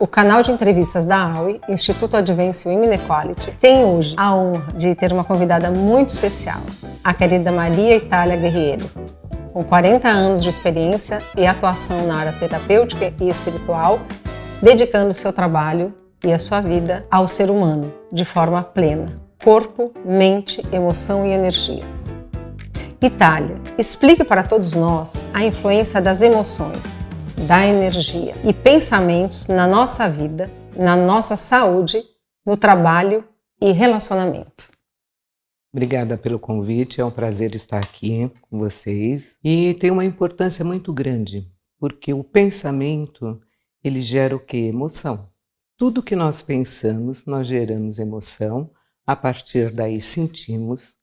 O canal de entrevistas da AUI, Instituto Advanced Women Equality, tem hoje a honra de ter uma convidada muito especial, a querida Maria Itália Guerriero. Com 40 anos de experiência e atuação na área terapêutica e espiritual, dedicando seu trabalho e a sua vida ao ser humano, de forma plena, corpo, mente, emoção e energia. Itália, explique para todos nós a influência das emoções, da energia e pensamentos na nossa vida, na nossa saúde, no trabalho e relacionamento. Obrigada pelo convite, é um prazer estar aqui com vocês. E tem uma importância muito grande, porque o pensamento, ele gera o quê? Emoção. Tudo que nós pensamos, nós geramos emoção, a partir daí sentimos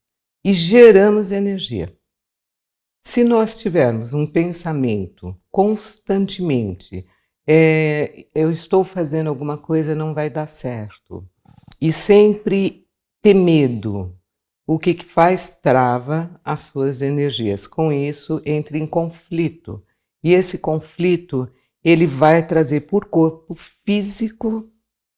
e geramos energia. Se nós tivermos um pensamento constantemente, eu estou fazendo alguma coisa, não vai dar certo, e sempre ter medo, o que faz? Trava as suas energias. Com isso, entra em conflito. E esse conflito, ele vai trazer por corpo físico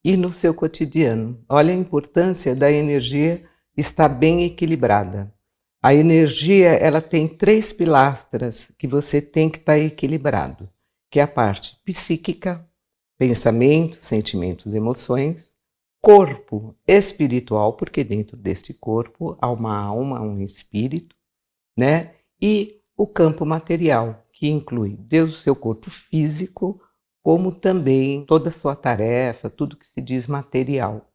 e no seu cotidiano. Olha a importância da energia estar bem equilibrada. A energia, ela tem 3 pilastras que você tem que estar equilibrado, que é a parte psíquica, pensamentos, sentimentos, emoções, corpo espiritual, porque dentro deste corpo há uma alma, um espírito, né? E o campo material, que inclui desde o seu corpo físico, como também toda a sua tarefa, tudo que se diz material.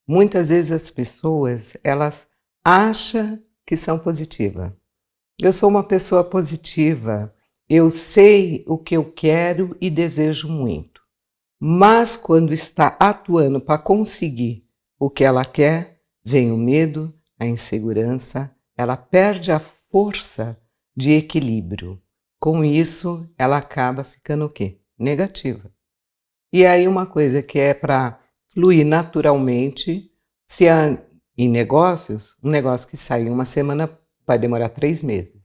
Muitas vezes as pessoas, elas acham que são positivas. Eu sou uma pessoa positiva, eu sei o que eu quero e desejo muito. Mas quando está atuando para conseguir o que ela quer, vem o medo, a insegurança, ela perde a força de equilíbrio. Com isso, ela acaba ficando o quê? Negativa. E aí uma coisa que é para fluir naturalmente, se em negócios, um negócio que sai em uma semana vai demorar 3 meses.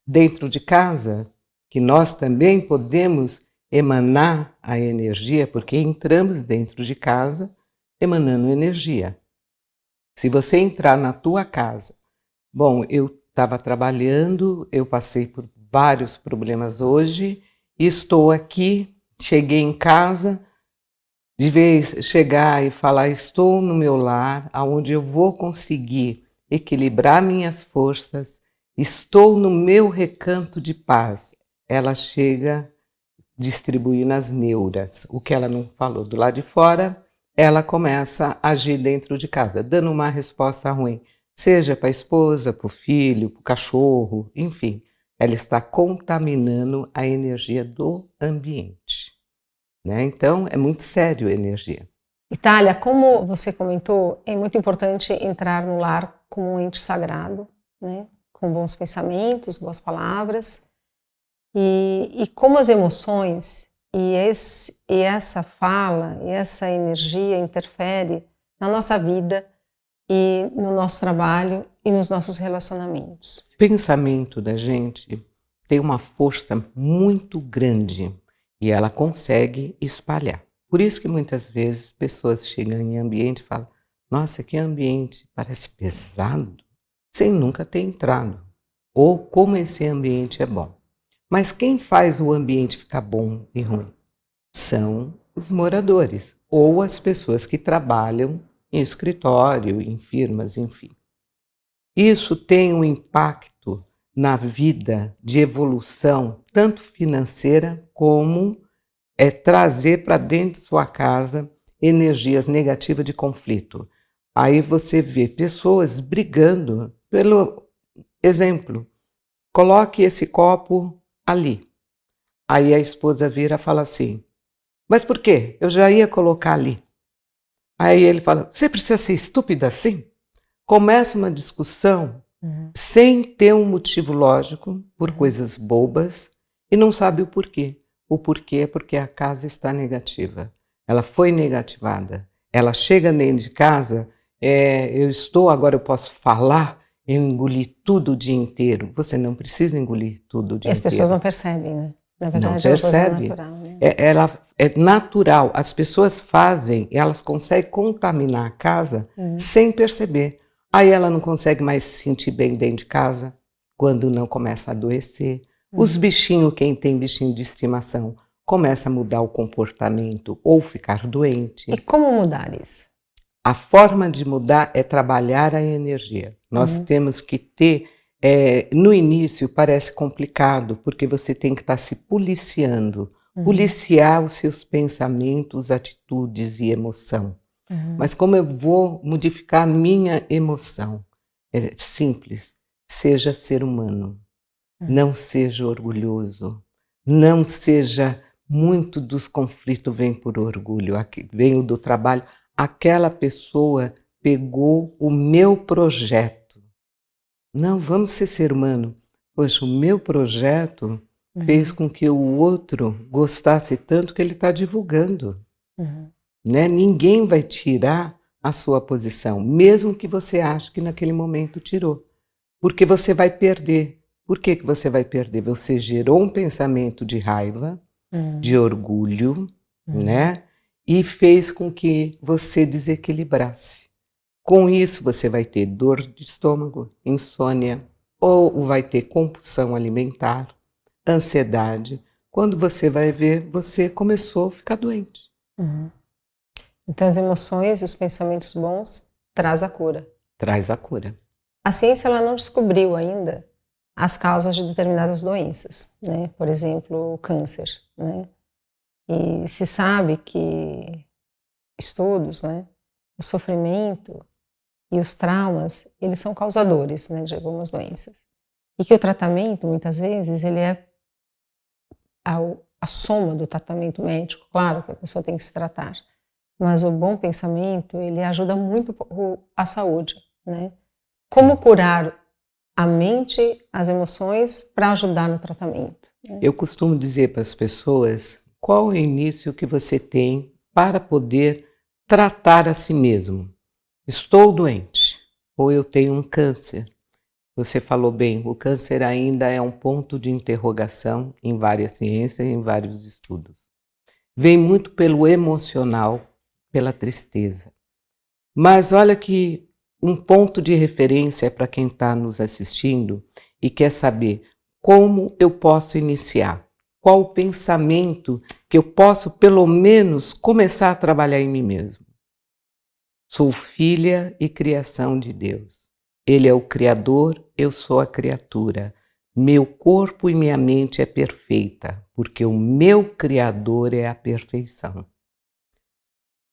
Dentro de casa, que nós também podemos emanar a energia, porque entramos dentro de casa emanando energia. Se você entrar na tua casa, bom, eu estava trabalhando, eu passei por vários problemas hoje, estou aqui, cheguei em casa, de vez chegar e falar, estou no meu lar, onde eu vou conseguir equilibrar minhas forças, estou no meu recanto de paz. Ela chega distribuir nas neuras. O que ela não falou do lado de fora, ela começa a agir dentro de casa, dando uma resposta ruim, seja para a esposa, para o filho, para o cachorro, enfim. Ela está contaminando a energia do ambiente. Né? Então, é muito sério a energia. Itália, como você comentou, é muito importante entrar no lar como um ente sagrado, né? Com bons pensamentos, boas palavras, e como as emoções e essa fala e essa energia interfere na nossa vida e no nosso trabalho e nos nossos relacionamentos. O pensamento da gente tem uma força muito grande e ela consegue espalhar. Por isso que muitas vezes pessoas chegam em ambiente e falam, nossa, que ambiente parece pesado, sem nunca ter entrado. Ou como esse ambiente é bom. Mas quem faz o ambiente ficar bom e ruim? São os moradores ou as pessoas que trabalham em escritório, em firmas, enfim. Isso tem um impacto na vida de evolução, tanto financeira como trazer para dentro de sua casa energias negativas de conflito. Aí você vê pessoas brigando pelo exemplo. Coloque esse copo ali. Aí a esposa vira e fala assim, mas por quê? Eu já ia colocar ali. Aí ele fala, você precisa ser estúpida assim? Começa uma discussão sem ter um motivo lógico, por coisas bobas, e não sabe o porquê. O porquê é porque a casa está negativa. Ela foi negativada. Ela chega dentro de casa, agora eu posso falar, eu engoli tudo o dia inteiro. Você não precisa engolir tudo o dia inteiro. E as pessoas não percebem, né? Na Não verdade, é uma coisa percebe. natural, né? Ela é natural. As pessoas fazem, elas conseguem contaminar a casa sem perceber. Aí ela não consegue mais se sentir bem dentro de casa, quando não começa a adoecer. Os bichinhos, quem tem bichinho de estimação, começa a mudar o comportamento ou ficar doente. E como mudar isso? A forma de mudar é trabalhar a energia. Nós temos que ter, no início parece complicado, porque você tem que estar se policiando, policiar os seus pensamentos, atitudes e emoção. Mas como eu vou modificar a minha emoção? É simples, seja ser humano, não seja orgulhoso, não seja muito dos conflitos vem por orgulho, aqui vem o do trabalho. Aquela pessoa pegou o meu projeto. Não, vamos ser humano. Poxa, o meu projeto fez com que o outro gostasse tanto que ele está divulgando. Né? Ninguém vai tirar a sua posição, mesmo que você ache que naquele momento tirou. Porque você vai perder. Por que você vai perder? Você gerou um pensamento de raiva, de orgulho, né? E fez com que você desequilibrasse. Com isso, você vai ter dor de estômago, insônia, ou vai ter compulsão alimentar, ansiedade. Quando você vai ver, você começou a ficar doente. Então, as emoções e os pensamentos bons traz a cura. Traz a cura. A ciência ela não descobriu ainda as causas de determinadas doenças, né? Por exemplo, o câncer, né? E se sabe que estudos, né? O sofrimento e os traumas, eles são causadores, né, de algumas doenças. E que o tratamento, muitas vezes, ele é a soma do tratamento médico. Claro que a pessoa tem que se tratar, mas o bom pensamento, ele ajuda muito a saúde, né? Como curar a mente, as emoções, para ajudar no tratamento? Né? Eu costumo dizer para as pessoas qual é o início que você tem para poder tratar a si mesmo. Estou doente, ou eu tenho um câncer. Você falou bem, o câncer ainda é um ponto de interrogação em várias ciências e em vários estudos. Vem muito pelo emocional, pela tristeza. Mas olha que um ponto de referência para quem está nos assistindo e quer saber como eu posso iniciar, qual o pensamento que eu posso pelo menos começar a trabalhar em mim mesmo. Sou filha e criação de Deus. Ele é o Criador, eu sou a criatura. Meu corpo e minha mente é perfeita, porque o meu Criador é a perfeição.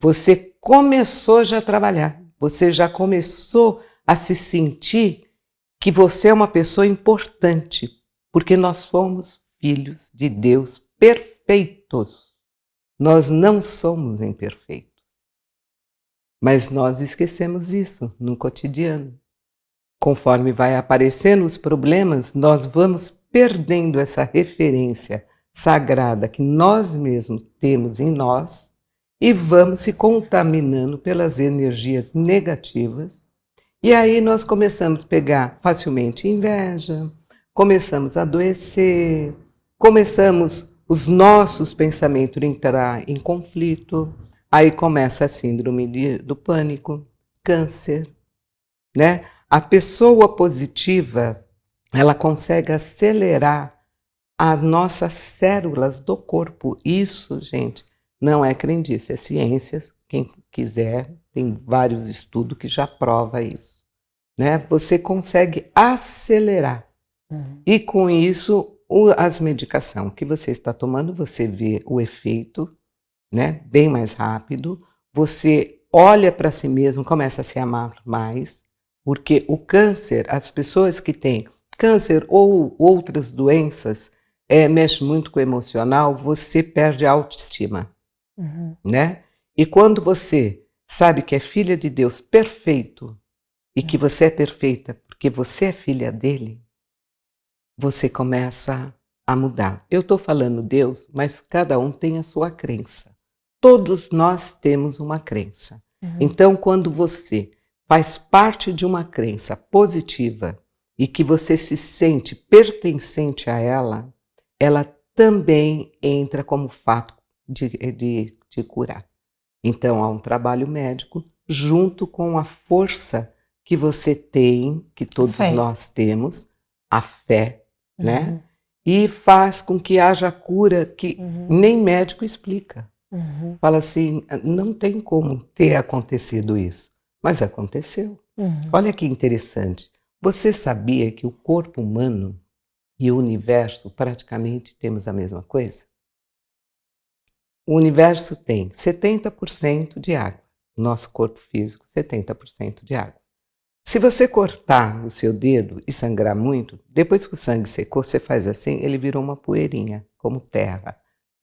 Você começou já a trabalhar, você já começou a se sentir que você é uma pessoa importante, porque nós somos filhos de Deus perfeitos. Nós não somos imperfeitos. Mas nós esquecemos isso no cotidiano. Conforme vai aparecendo os problemas, nós vamos perdendo essa referência sagrada que nós mesmos temos em nós e vamos se contaminando pelas energias negativas. E aí nós começamos a pegar facilmente inveja, começamos a adoecer, começamos os nossos pensamentos a entrar em conflito. Aí começa a síndrome do pânico, câncer, né? A pessoa positiva, ela consegue acelerar as nossas células do corpo. Isso, gente, não é crendice, é ciências. Quem quiser, tem vários estudos que já provam isso, né? Você consegue acelerar. E com isso, as medicações que você está tomando, você vê o efeito, né? Bem mais rápido, você olha para si mesmo, começa a se amar mais, porque o câncer, as pessoas que têm câncer ou outras doenças, mexe muito com o emocional, você perde a autoestima, né? E quando você sabe que é filha de Deus perfeito, e que você é perfeita porque você é filha dele, você começa a mudar. Eu estou falando Deus, mas cada um tem a sua crença. Todos nós temos uma crença. Então, quando você faz parte de uma crença positiva e que você se sente pertencente a ela, ela também entra como fato de curar. Então, há um trabalho médico junto com a força que você tem, que todos nós temos, a fé, né? E faz com que haja cura que nem médico explica. Fala assim, não tem como ter acontecido isso, mas aconteceu. Olha que interessante. Você sabia que o corpo humano e o universo praticamente temos a mesma coisa? O universo tem 70% de água. Nosso corpo físico, 70% de água. Se você cortar o seu dedo e sangrar muito, depois que o sangue secou, você faz assim, ele virou uma poeirinha, como terra.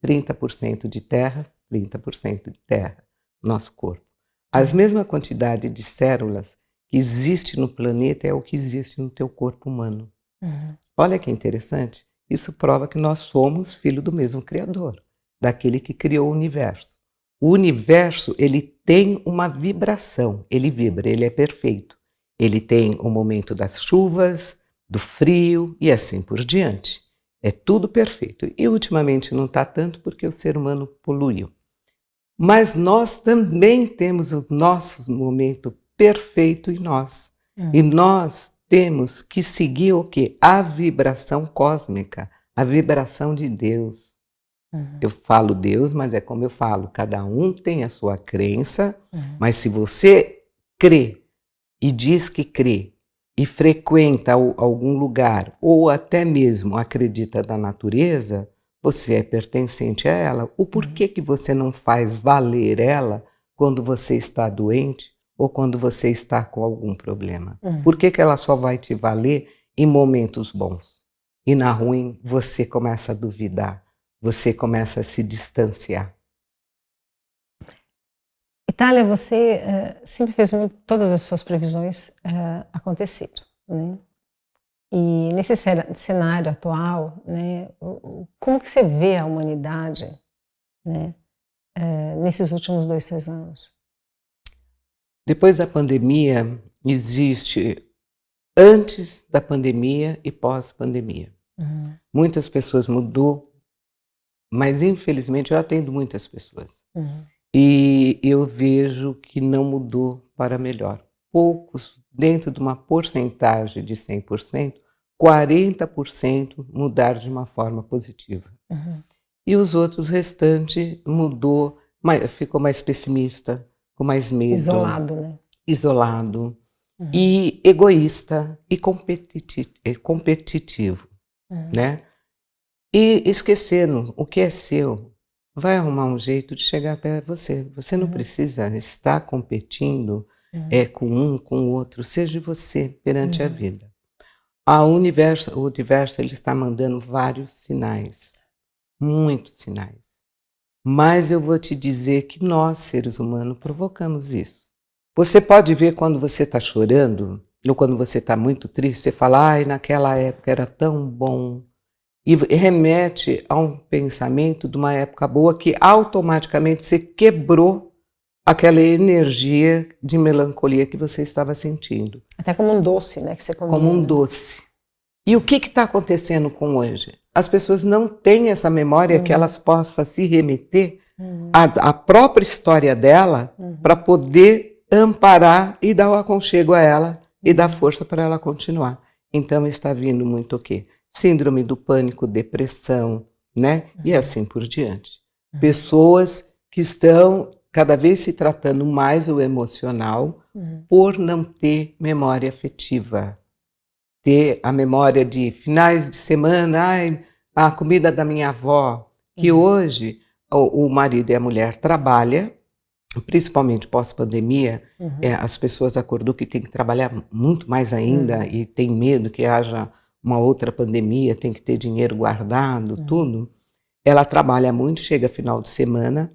30% de terra, 30% de terra, nosso corpo. A mesma quantidade de células que existe no planeta é o que existe no teu corpo humano. Olha que interessante. Isso prova que nós somos filho do mesmo Criador, daquele que criou o universo. O universo, ele tem uma vibração, ele vibra, ele é perfeito. Ele tem o momento das chuvas, do frio e assim por diante. É tudo perfeito. E ultimamente não está tanto porque o ser humano poluiu. Mas nós também temos o nosso momento perfeito em nós. E nós temos que seguir o quê? A vibração cósmica, a vibração de Deus. Eu falo Deus, mas é como eu falo, cada um tem a sua crença, mas se você crê e diz que crê e frequenta algum lugar ou até mesmo acredita na natureza, você é pertencente a ela. O porquê que você não faz valer ela quando você está doente ou quando você está com algum problema? Por que que ela só vai te valer em momentos bons? E na ruim você começa a duvidar, você começa a se distanciar. Itália, você sempre fez todas as suas previsões acontecer, né? E nesse cenário atual, né, como que você vê a humanidade, né, nesses últimos 2, 3 anos? Depois da pandemia, existe antes da pandemia e pós-pandemia. Muitas pessoas mudou, mas infelizmente eu atendo muitas pessoas. E eu vejo que não mudou para melhor. Poucos, dentro de uma porcentagem de 100%, 40% mudaram de uma forma positiva. E os outros restantes mudou, ficou mais pessimista, com mais medo. Isolado, né? Isolado. E egoísta e competitivo, né? E esquecendo o que é seu. Vai arrumar um jeito de chegar até você. Você não precisa estar competindo com um, com o outro. Seja você perante a vida. O universo ele está mandando vários sinais. Muitos sinais. Mas eu vou te dizer que nós, seres humanos, provocamos isso. Você pode ver quando você está chorando, ou quando você está muito triste, você fala, ai, naquela época era tão bom. E remete a um pensamento de uma época boa que automaticamente você quebrou aquela energia de melancolia que você estava sentindo. Até como um doce, né, que você comia. Como um doce. E o que está acontecendo com hoje? As pessoas não têm essa memória que elas possam se remeter à própria história dela para poder amparar e dar o aconchego a ela e dar força para ela continuar. Então está vindo muito o quê? Síndrome do pânico, depressão, né? E assim por diante. Pessoas que estão cada vez se tratando mais o emocional por não ter memória afetiva. Ter a memória de finais de semana, ai, a comida da minha avó, que hoje o marido e a mulher trabalham, principalmente pós-pandemia, as pessoas acordou que tem que trabalhar muito mais ainda e tem medo que haja uma outra pandemia, tem que ter dinheiro guardado, tudo. Ela trabalha muito, chega final de semana,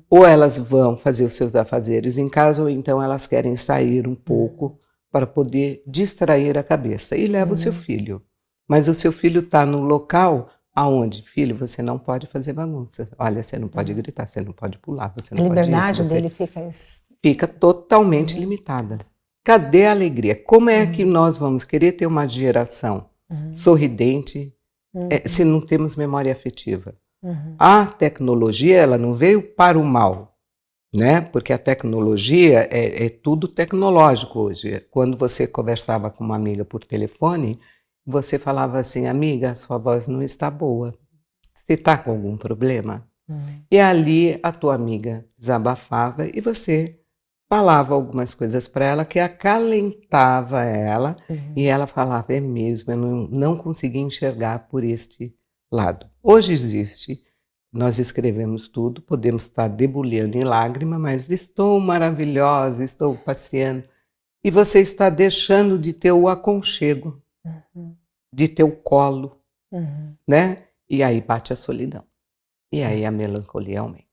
ou elas vão fazer os seus afazeres em casa, ou então elas querem sair um pouco para poder distrair a cabeça. E leva o seu filho. Mas o seu filho está no local aonde, filho, você não pode fazer bagunça. Olha, você não pode gritar, você não pode pular, você não pode isso. A liberdade dele fica totalmente limitada. Cadê a alegria? Como é que nós vamos querer ter uma geração sorridente, se não temos memória afetiva. A tecnologia, ela não veio para o mal, né? Porque a tecnologia é tudo tecnológico hoje. Quando você conversava com uma amiga por telefone, você falava assim, amiga, sua voz não está boa. Você está com algum problema? E ali a tua amiga desabafava e você falava algumas coisas para ela que acalentava ela, e ela falava, é mesmo, eu não consegui enxergar por este lado. Hoje existe, nós escrevemos tudo, podemos estar debulhando em lágrima, mas estou maravilhosa, estou passeando, e você está deixando de ter o aconchego, de ter o colo, né? E aí bate a solidão, e aí a melancolia aumenta,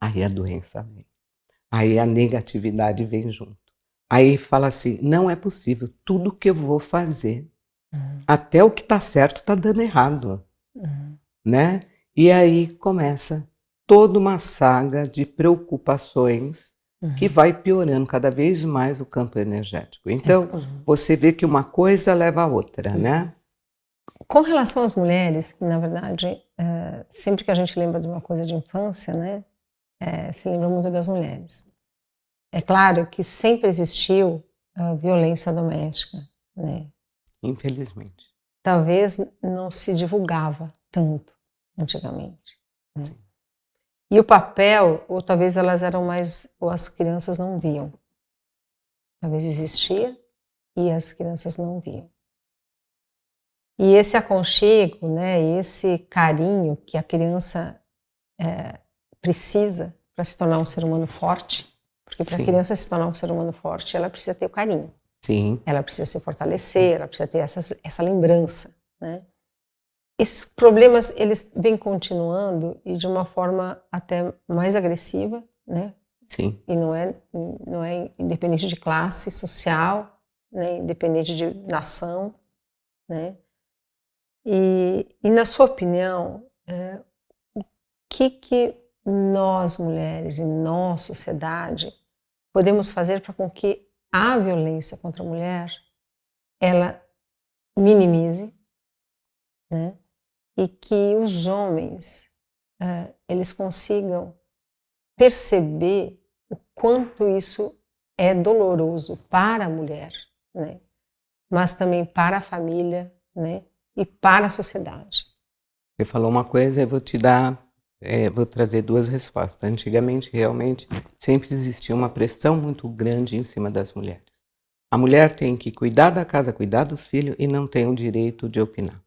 aí a doença vem. Aí a negatividade vem junto. Aí fala assim, não é possível, tudo que eu vou fazer, até o que está certo está dando errado, né? E aí começa toda uma saga de preocupações que vai piorando cada vez mais o campo energético. Então, você vê que uma coisa leva a outra, né? Com relação às mulheres, na verdade, sempre que a gente lembra de uma coisa de infância, né? Se lembra muito das mulheres. É claro que sempre existiu violência doméstica, né? Infelizmente. Talvez não se divulgava tanto antigamente, né? E o papel, ou talvez elas eram mais, ou as crianças não viam. Talvez existia e as crianças não viam. E esse aconchego, né, esse carinho que a criança precisa para se tornar um ser humano forte, porque para a criança se tornar um ser humano forte, ela precisa ter o carinho. Sim. Ela precisa se fortalecer, ela precisa ter essa lembrança, né? Esses problemas, eles vêm continuando e de uma forma até mais agressiva, né? Sim. E não é independente de classe social, né? Independente de nação, né? E na sua opinião, o que nós mulheres e nós sociedade podemos fazer para com que a violência contra a mulher ela minimize, né? E que os homens eles consigam perceber o quanto isso é doloroso para a mulher, né? Mas também para a família, né? E para a sociedade. Você falou uma coisa, eu vou te vou trazer duas respostas. Antigamente, realmente, sempre existia uma pressão muito grande em cima das mulheres. A mulher tem que cuidar da casa, cuidar dos filhos e não tem o direito de opinar.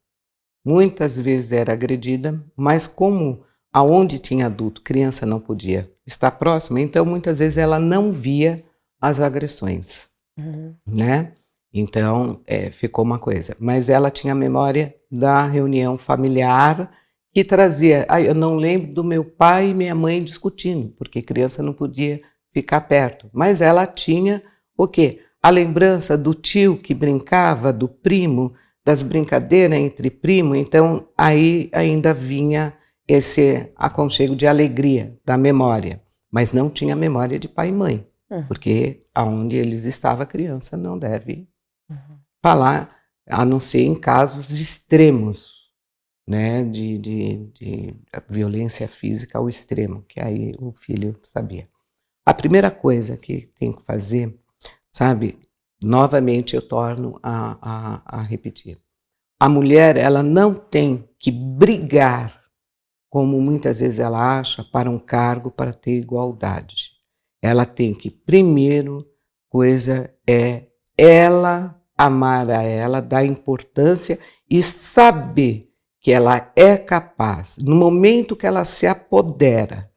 Muitas vezes era agredida, mas como aonde tinha adulto, criança não podia estar próxima, então muitas vezes ela não via as agressões, né? Então ficou uma coisa. Mas ela tinha a memória da reunião familiar que trazia, eu não lembro do meu pai e minha mãe discutindo, porque criança não podia ficar perto, mas ela tinha o quê? A lembrança do tio que brincava, do primo, das brincadeiras entre primo, então aí ainda vinha esse aconchego de alegria da memória, mas não tinha memória de pai e mãe, porque aonde eles estavam, a criança não deve falar, a não ser em casos extremos, né, de violência física ao extremo, que aí o filho sabia. A primeira coisa que tem que fazer, sabe, novamente eu torno a repetir. A mulher, ela não tem que brigar, como muitas vezes ela acha, para um cargo, para ter igualdade. Ela tem que, primeiro, ela amar a ela, dar importância e saber que ela é capaz, no momento que ela se apodera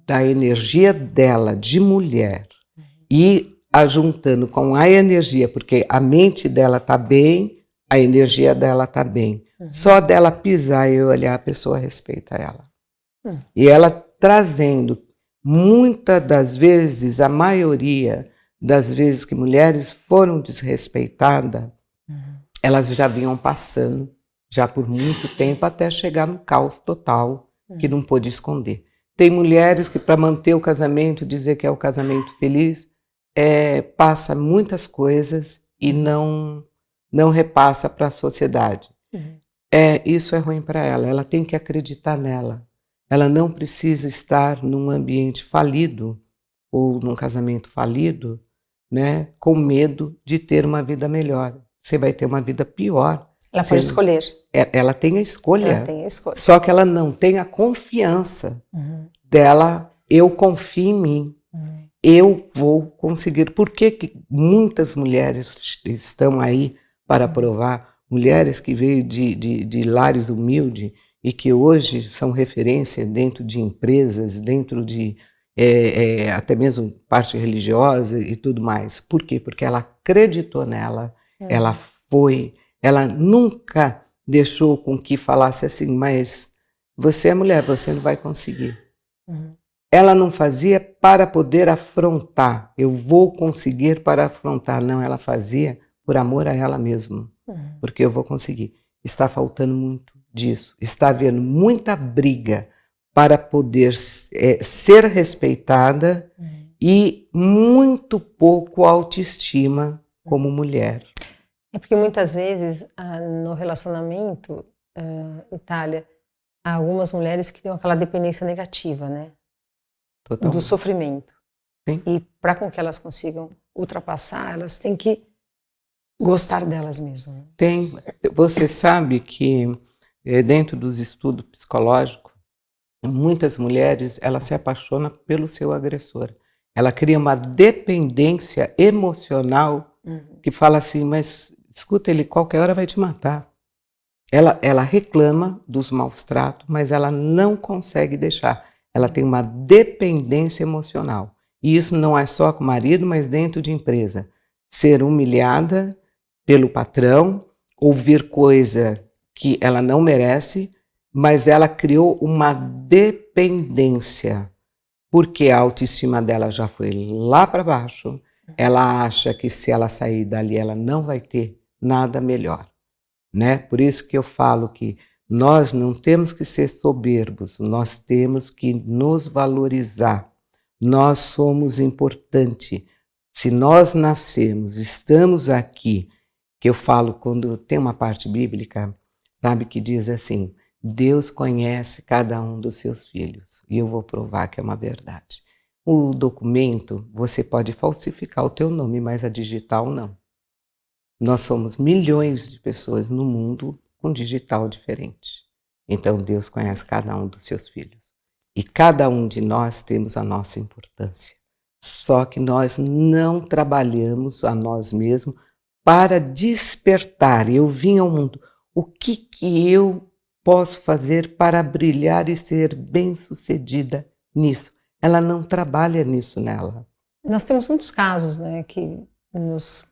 da energia dela de mulher e ajuntando com a energia, porque a mente dela está bem, a energia dela está bem. Só dela pisar e olhar, a pessoa respeita ela. E ela trazendo, muitas das vezes, a maioria das vezes que mulheres foram desrespeitadas, elas já vinham passando, já por muito tempo, até chegar no caos total, que não pôde esconder. Tem mulheres que, para manter o casamento, dizer que é o casamento feliz, passa muitas coisas e não repassa para a sociedade. isso é ruim para ela. Ela tem que acreditar nela. Ela não precisa estar num ambiente falido ou num casamento falido, né, com medo de ter uma vida melhor. Você vai ter uma vida pior. Ela pode escolher. Ela tem a escolha. Ela tem a escolha. Só que ela não tem a confiança dela. Eu confio em mim. Eu vou conseguir. Por que muitas mulheres estão aí para provar? Mulheres que veio de lares humildes e que hoje são referência dentro de empresas, dentro de até mesmo parte religiosa e tudo mais. Por quê? Porque ela acreditou nela, ela nunca deixou com que falasse assim, mas você é mulher, você não vai conseguir. Ela não fazia para poder afrontar, eu vou conseguir para afrontar. Não, ela fazia por amor a ela mesma, porque eu vou conseguir. Está faltando muito disso, está havendo muita briga para poder ser respeitada e muito pouco autoestima como mulher. É porque muitas vezes no relacionamento, Itália, há algumas mulheres que têm aquela dependência negativa, né? Totalmente. Do sofrimento. Sim. E para com que elas consigam ultrapassar, elas têm que gostar delas mesmas. Né? Tem. Você sabe que dentro dos estudos psicológicos, muitas mulheres elas se apaixonam pelo seu agressor. Ela cria uma dependência emocional que fala assim, mas escuta, ele qualquer hora vai te matar. Ela reclama dos maus tratos, mas ela não consegue deixar. Ela tem uma dependência emocional. E isso não é só com o marido, mas dentro de empresa. Ser humilhada pelo patrão, ouvir coisa que ela não merece, mas ela criou uma dependência. Porque a autoestima dela já foi lá para baixo. Ela acha que se ela sair dali, ela não vai ter nada melhor. Né? Por isso que eu falo que nós não temos que ser soberbos, nós temos que nos valorizar. Nós somos importantes. Se nós nascemos, estamos aqui, que eu falo quando tem uma parte bíblica, sabe, que diz assim, Deus conhece cada um dos seus filhos. E eu vou provar que é uma verdade. O documento, você pode falsificar o teu nome, mas a digital não. Nós somos milhões de pessoas no mundo com digital diferente. Então Deus conhece cada um dos seus filhos. E cada um de nós temos a nossa importância. Só que nós não trabalhamos a nós mesmos para despertar. Eu vim ao mundo. O que eu posso fazer para brilhar e ser bem-sucedida nisso? Ela não trabalha nisso nela. Nós temos muitos casos, né, que nos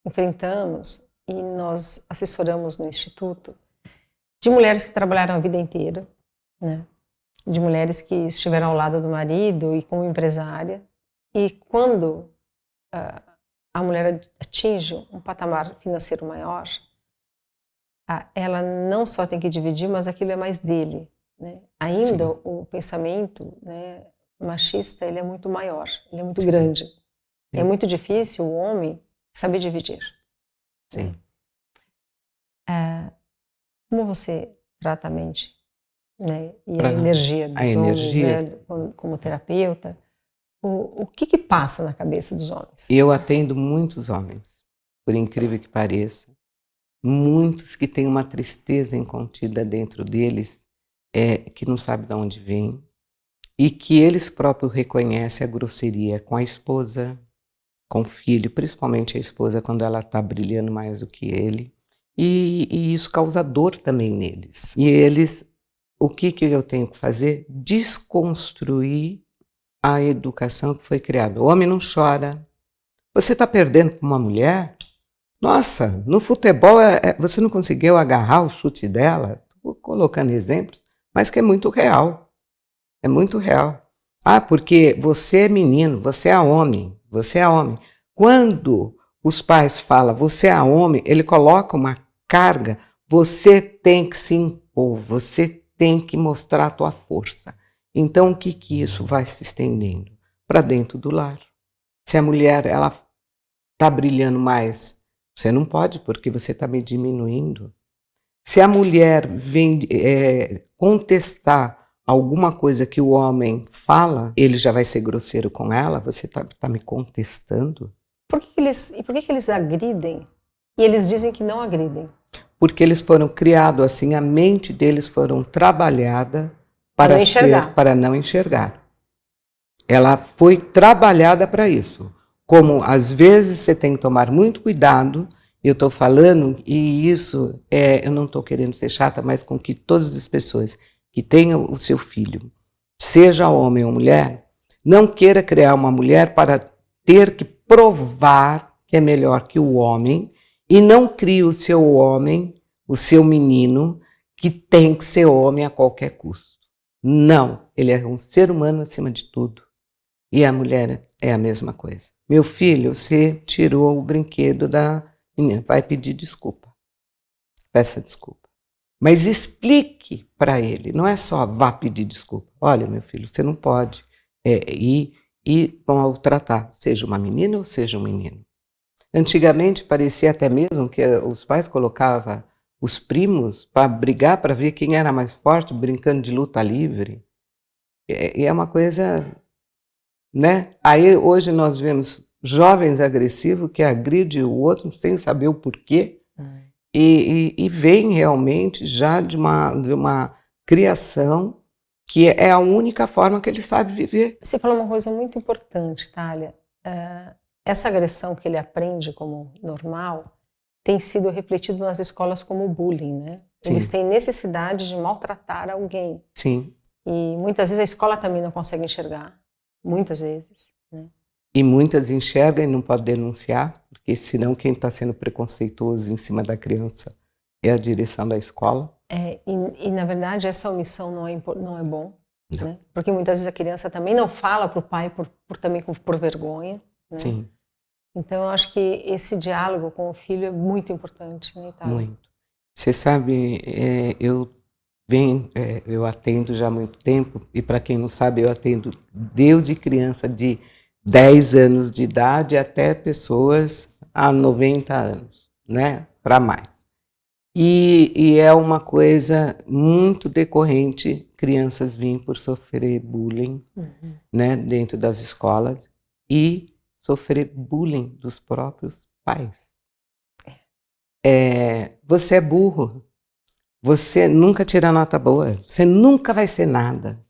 enfrentamos e nós assessoramos no Instituto de mulheres que trabalharam a vida inteira, né? De mulheres que estiveram ao lado do marido e como empresária, e quando a mulher atinge um patamar financeiro maior, ela não só tem que dividir, mas aquilo é mais dele, né? Ainda Sim. O pensamento, né, machista, ele é muito maior, ele é muito Sim. grande. Sim. É muito difícil o homem saber dividir. Sim. Como você trata a mente, né, e a energia dos homens, né, como terapeuta, o que passa na cabeça dos homens? Eu atendo muitos homens, por incrível que pareça, muitos que têm uma tristeza incontida dentro deles, que não sabe de onde vem, e que eles próprios reconhecem a grosseria com a esposa, com o filho, principalmente a esposa quando ela está brilhando mais do que ele, e isso causa dor também neles. E eles, o que eu tenho que fazer? Desconstruir a educação que foi criada. O homem não chora. Você está perdendo para uma mulher? Nossa, no futebol você não conseguiu agarrar o chute dela? Estou colocando exemplos, mas que é muito real. É muito real. Porque você é menino, você é homem, você é homem. Quando os pais falam, você é homem, ele coloca uma carga, você tem que se impor, você tem que mostrar a tua força. Então, o que isso vai se estendendo? Para dentro do lar. Se a mulher ela está brilhando mais, você não pode, porque você está me diminuindo. Se a mulher vem contestar alguma coisa que o homem fala, ele já vai ser grosseiro com ela. Você tá me contestando? Por que que eles agridem? E eles dizem que não agridem. Porque eles foram criados assim, a mente deles foram trabalhada para não enxergar. Ela foi trabalhada para isso. Como às vezes você tem que tomar muito cuidado, eu estou falando, e isso eu não estou querendo ser chata, mas com que todas as pessoas que tenham o seu filho, seja homem ou mulher, não queira criar uma mulher para ter que provar que é melhor que o homem, e não crie o seu homem, o seu menino, que tem que ser homem a qualquer custo. Não, ele é um ser humano acima de tudo. E a mulher é a mesma coisa. Meu filho, você tirou o brinquedo da menina, vai pedir desculpa. Peça desculpa. Mas explique para ele, não é só vá pedir desculpa. Olha, meu filho, você não pode ir maltratar, seja uma menina ou seja um menino. Antigamente parecia até mesmo que os pais colocavam os primos para brigar, para ver quem era mais forte, brincando de luta livre. E é uma coisa, né? Aí hoje nós vemos jovens agressivos que agridem o outro sem saber o porquê. E vem realmente já de uma criação que é a única forma que ele sabe viver. Você falou uma coisa muito importante, Thalia. Essa agressão que ele aprende como normal tem sido refletido nas escolas como bullying, né? Sim. Eles têm necessidade de maltratar alguém. Sim. E muitas vezes a escola também não consegue enxergar. Muitas vezes, né? E muitas enxergam e não podem denunciar, porque senão quem está sendo preconceituoso em cima da criança é a direção da escola. E na verdade essa omissão não é bom, né? Porque muitas vezes a criança também não fala para o pai por vergonha, né? Sim. Então eu acho que esse diálogo com o filho é muito importante, né, Thalia? Muito. Você sabe, eu atendo já há muito tempo, e para quem não sabe, eu atendo desde criança de 10 anos de idade até pessoas há 90 anos, né, para mais. E é uma coisa muito decorrente, crianças vêm por sofrer bullying, né, dentro das escolas e sofrer bullying dos próprios pais. Você é burro, você nunca tira nota boa, você nunca vai ser nada.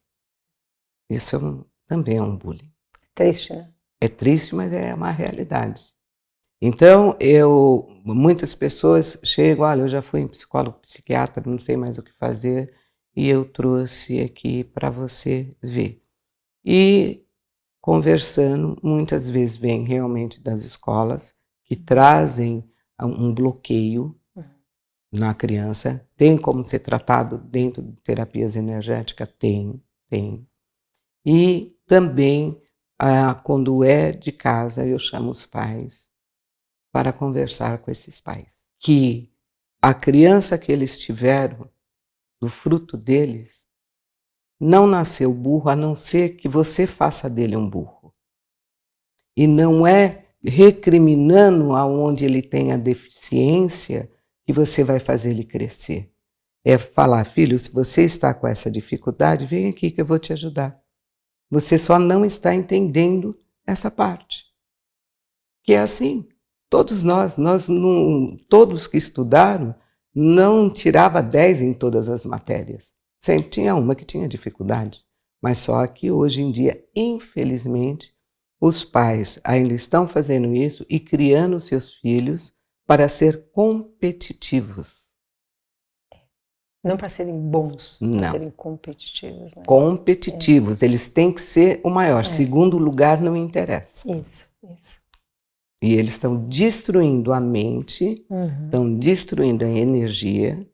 Isso também é um bullying. Triste, né? É triste, mas é uma realidade. Então, muitas pessoas chegam, olha, eu já fui em psicólogo, psiquiatra, não sei mais o que fazer, e eu trouxe aqui para você ver. E conversando, muitas vezes vem realmente das escolas que trazem um bloqueio na criança. Tem como ser tratado dentro de terapias energéticas? Tem. E também, quando é de casa, eu chamo os pais para conversar com esses pais. Que a criança que eles tiveram, do fruto deles, não nasceu burro, a não ser que você faça dele um burro. E não é recriminando aonde ele tem a deficiência que você vai fazer ele crescer. É falar, filho, se você está com essa dificuldade, vem aqui que eu vou te ajudar. Você só não está entendendo essa parte. Que é assim, todos nós não, todos que estudaram, não tirava 10 em todas as matérias. Sempre tinha uma que tinha dificuldade. Mas só que hoje em dia, infelizmente, os pais ainda estão fazendo isso e criando seus filhos para ser competitivos. Não para serem bons, para não. serem competitivos. Né? Competitivos, eles têm que ser o maior. Segundo lugar não interessa. Isso. E eles estão destruindo a mente, estão destruindo a energia,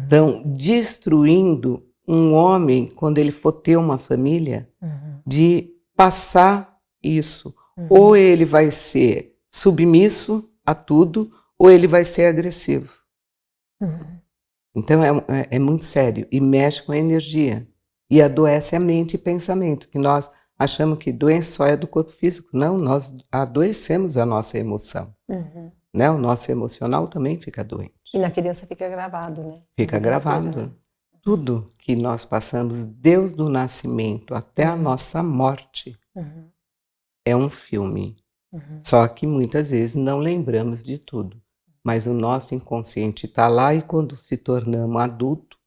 estão destruindo um homem, quando ele for ter uma família, de passar isso. Ou ele vai ser submisso a tudo, ou ele vai ser agressivo. Então é muito sério e mexe com a energia. E adoece a mente e pensamento, que nós achamos que doença só é do corpo físico. Não, nós adoecemos a nossa emoção. né? O nosso emocional também fica doente. E na criança fica gravado, né? Fica gravado. Tudo que nós passamos, desde o nascimento até a nossa morte, é um filme. Só que muitas vezes não lembramos de tudo. Mas o nosso inconsciente está lá e quando se tornamos adultos,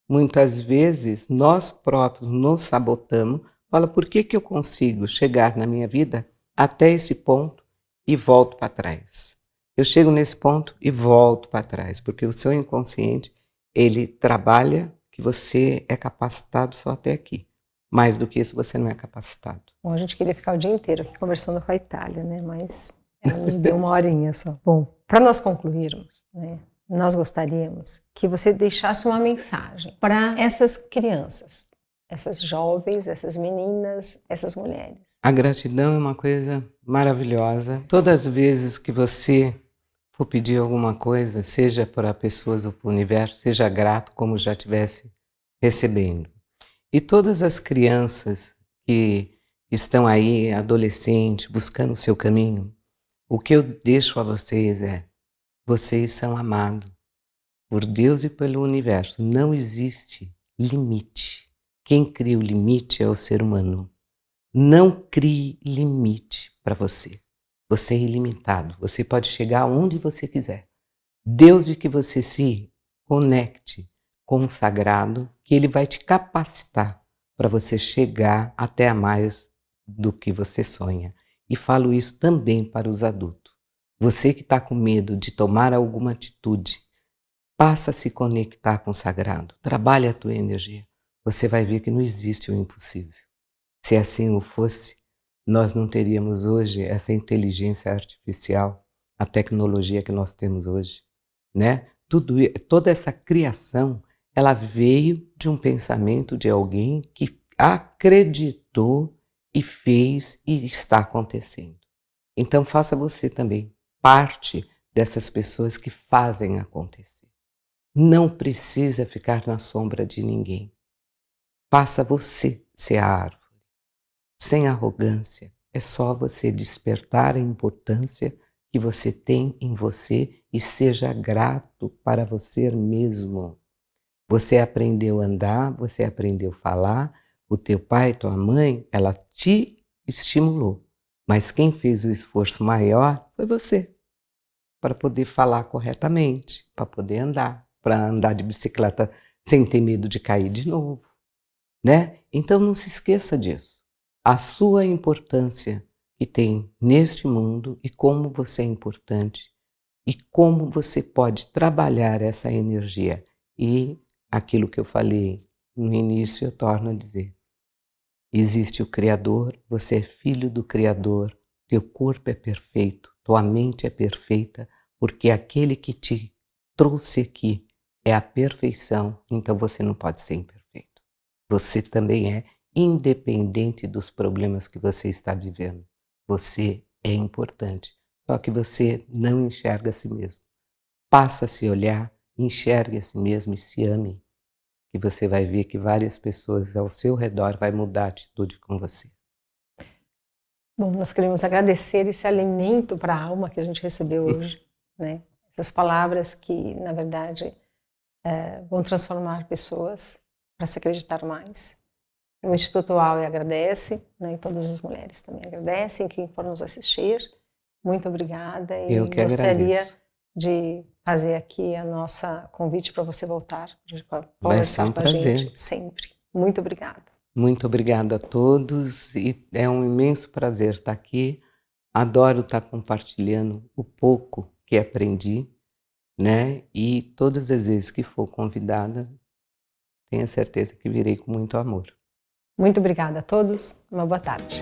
muitas vezes nós próprios nos sabotamos. Fala, por que eu consigo chegar na minha vida até esse ponto e volto para trás? Eu chego nesse ponto e volto para trás, porque o seu inconsciente, ele trabalha que você é capacitado só até aqui. Mais do que isso, você não é capacitado. Bom, a gente queria ficar o dia inteiro aqui conversando com a Itália, né? Mas ela nos deu uma horinha só. Bom, para nós concluirmos, né? Nós gostaríamos que você deixasse uma mensagem para essas crianças, essas jovens, essas meninas, essas mulheres. A gratidão é uma coisa maravilhosa. Todas as vezes que você for pedir alguma coisa, seja para pessoas ou para o universo, seja grato como já estivesse recebendo. E todas as crianças que estão aí, adolescentes, buscando o seu caminho, o que eu deixo a vocês é: vocês são amados por Deus e pelo universo. Não existe limite. Quem cria o limite é o ser humano. Não crie limite para você. Você é ilimitado. Você pode chegar aonde você quiser. Desde que você se conecte com o sagrado, que ele vai te capacitar para você chegar até a mais do que você sonha. E falo isso também para os adultos. Você que está com medo de tomar alguma atitude, passa a se conectar com o sagrado. Trabalhe a tua energia. Você vai ver que não existe o impossível. Se assim o fosse, nós não teríamos hoje essa inteligência artificial, a tecnologia que nós temos hoje, né? Toda essa criação, ela veio de um pensamento de alguém que acreditou e fez e está acontecendo. Então faça você também parte dessas pessoas que fazem acontecer. Não precisa ficar na sombra de ninguém. Faça você ser a árvore. Sem arrogância, é só você despertar a importância que você tem em você e seja grato para você mesmo. Você aprendeu a andar, você aprendeu a falar, o teu pai, tua mãe, ela te estimulou. Mas quem fez o esforço maior foi você, para poder falar corretamente, para poder andar, para andar de bicicleta sem ter medo de cair de novo, né? Então não se esqueça disso. A sua importância que tem neste mundo e como você é importante e como você pode trabalhar essa energia. E aquilo que eu falei no início, eu torno a dizer. Existe o Criador, você é filho do Criador, teu corpo é perfeito, tua mente é perfeita, porque aquele que te trouxe aqui é a perfeição, então você não pode ser imperfeito. Você também é independente dos problemas que você está vivendo. Você é importante, só que você não enxerga a si mesmo. Passa a se olhar, enxergue a si mesmo e se ame, que você vai ver que várias pessoas ao seu redor vão mudar a atitude com você. Bom, nós queremos agradecer esse alimento para a alma que a gente recebeu hoje, né? Essas palavras que, na verdade, vão transformar pessoas para se acreditar mais. O Instituto AUE agradece, né, e todas as mulheres também agradecem, quem for nos assistir. Muito obrigada. E eu que gostaria agradeço. de fazer aqui a nossa convite para você voltar. Vai ser um prazer. Gente, sempre. Muito obrigada. Muito obrigada a todos e é um imenso prazer estar aqui. Adoro estar compartilhando o pouco que aprendi, né? E todas as vezes que for convidada, tenha certeza que virei com muito amor. Muito obrigada a todos. Uma boa tarde.